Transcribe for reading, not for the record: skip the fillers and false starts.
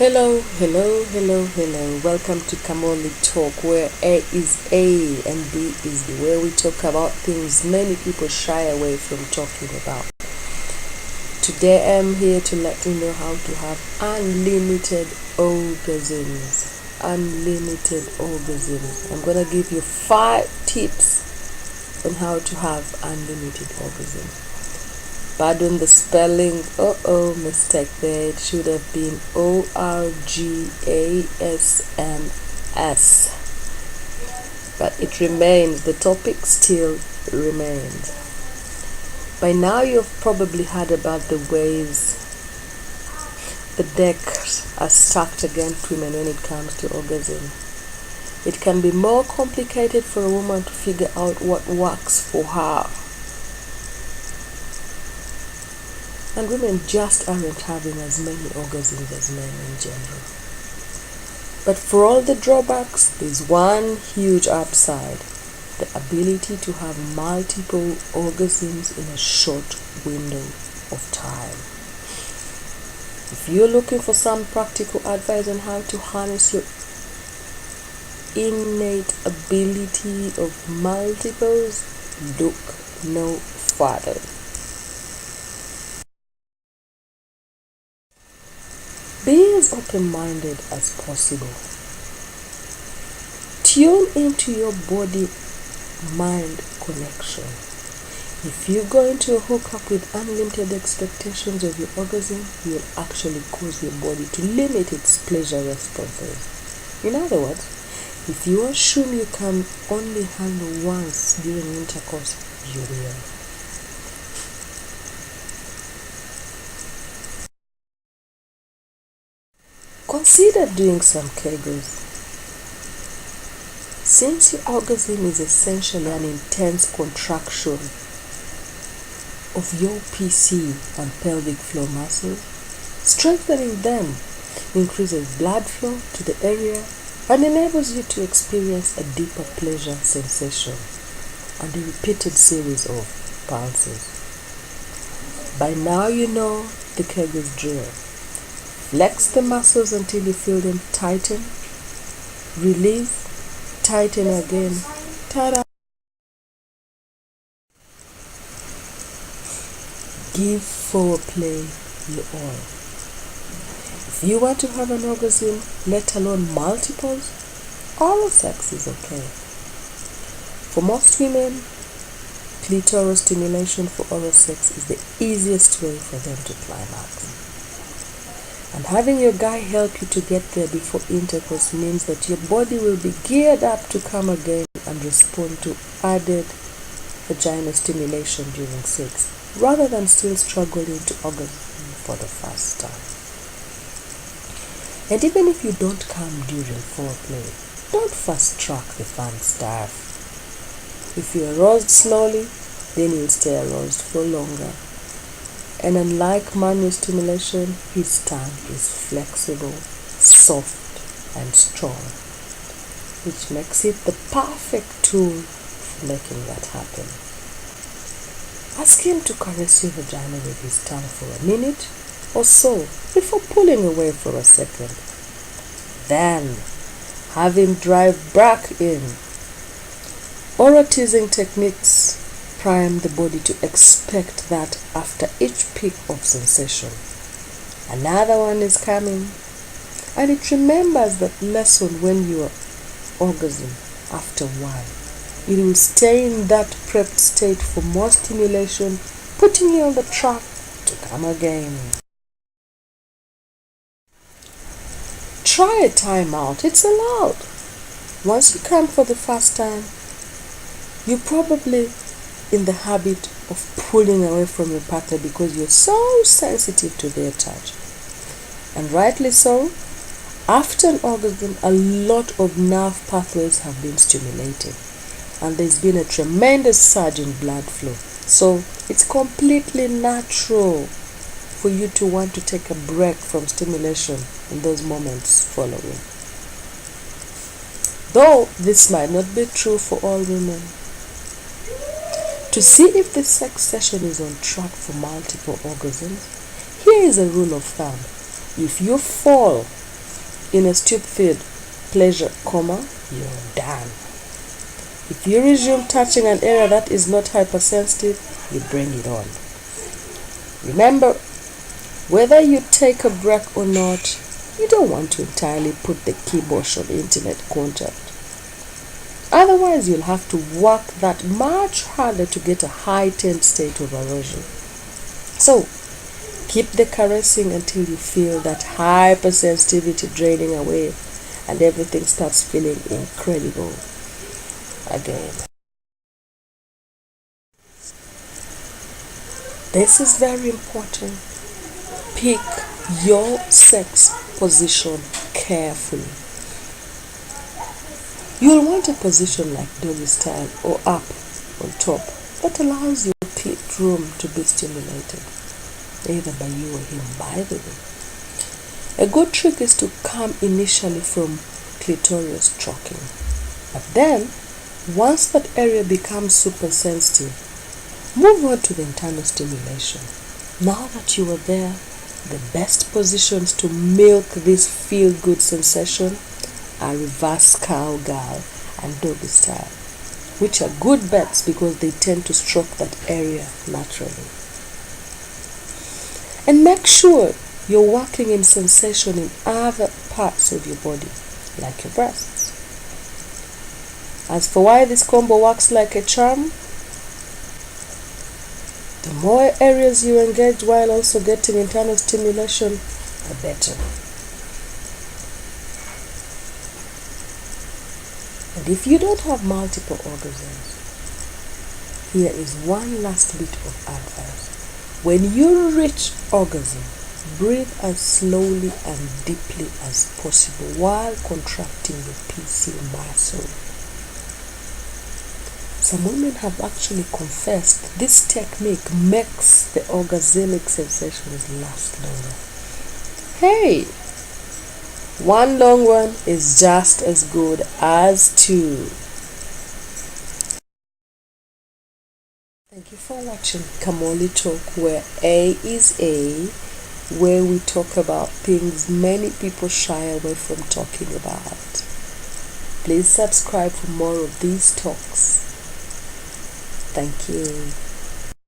Hello. Welcome to Kamoli Talk, where A is A and B is B, where we talk about things many people shy away from talking about. Today I'm here to let you know how to have unlimited orgasms. Unlimited orgasms. I'm gonna give you 5 tips on how to have unlimited orgasms. Pardon the spelling, mistake there. It should have been Orgasms. But it remains, the topic still remains. By now you've probably heard about the ways the deck are stacked against women when it comes to orgasm. It can be more complicated for a woman to figure out what works for her. And women just aren't having as many orgasms as men in general. But for all the drawbacks, there's one huge upside: the ability to have multiple orgasms in a short window of time. If you're looking for some practical advice on how to harness your innate ability of multiples, look no further. Be as open-minded as possible. Tune into your body-mind connection. If you're going to hook up with unlimited expectations of your orgasm, you'll actually cause your body to limit its pleasure responses. In other words, if you assume you can only handle once during intercourse, you will. Consider doing some Kegels. Since your orgasm is essentially an intense contraction of your PC and pelvic floor muscles, strengthening them increases blood flow to the area and enables you to experience a deeper pleasure sensation and a repeated series of pulses. By now you know the Kegels drill. Flex the muscles until you feel them tighten. Release, tighten again. Ta-da! Give foreplay your all. If you want to have an orgasm, let alone multiples, oral sex is okay. For most women, clitoral stimulation for oral sex is the easiest way for them to climax. And having your guy help you to get there before intercourse means that your body will be geared up to come again and respond to added vaginal stimulation during sex, rather than still struggling to orgasm for the first time. And even if you don't come during foreplay, don't fast track the fun stuff. If you aroused slowly, then you'll stay aroused for longer. And unlike manual stimulation, his tongue is flexible, soft, and strong, which makes it the perfect tool for making that happen. Ask him to caress your vagina with his tongue for a minute or so before pulling away for a second. Then, have him drive back in. Oral teasing techniques prime the body to expect that after each peak of sensation, another one is coming, and it remembers that lesson when you are orgasm after a while. It will stay in that prepped state for more stimulation, putting you on the track to come again. Try a timeout, it's allowed. Once you come for the first time, you probably in the habit of pulling away from your partner because you're so sensitive to their touch. And rightly so. After an orgasm, a lot of nerve pathways have been stimulated, and there's been a tremendous surge in blood flow. So it's completely natural for you to want to take a break from stimulation in those moments following. Though this might not be true for all women. To see if the sex session is on track for multiple orgasms, here is a rule of thumb. If you fall in a stupid pleasure, you're done. If you resume touching an area that is not hypersensitive, you bring it on. Remember, whether you take a break or not, you don't want to entirely put the kibosh on intimate contact. Otherwise, you'll have to work that much harder to get a heightened state of arousal. So, keep the caressing until you feel that hypersensitivity draining away and everything starts feeling incredible again. This is very important. Pick your sex position carefully. You'll want a position like doggy style or up on top that allows your clit room to be stimulated, either by you or him, by the way. A good trick is to come initially from clitoris stroking. But then, once that area becomes super sensitive, move on to the internal stimulation. Now that you are there, the best positions to milk this feel-good sensation are reverse cowgirl and doggy style, which are good bets because they tend to stroke that area naturally. And make sure you're working in sensation in other parts of your body, like your breasts. As for why this combo works like a charm, the more areas you engage while also getting internal stimulation, the better. And if you don't have multiple orgasms, here is one last bit of advice. When you reach orgasm, breathe as slowly and deeply as possible while contracting your PC muscle. Some women have actually confessed this technique makes the orgasmic sensations last longer. Hey! One long one is just as good as two. Thank you for watching Kamoli Talk, where A is A, where we talk about things many people shy away from talking about. Please subscribe for more of these talks. Thank you.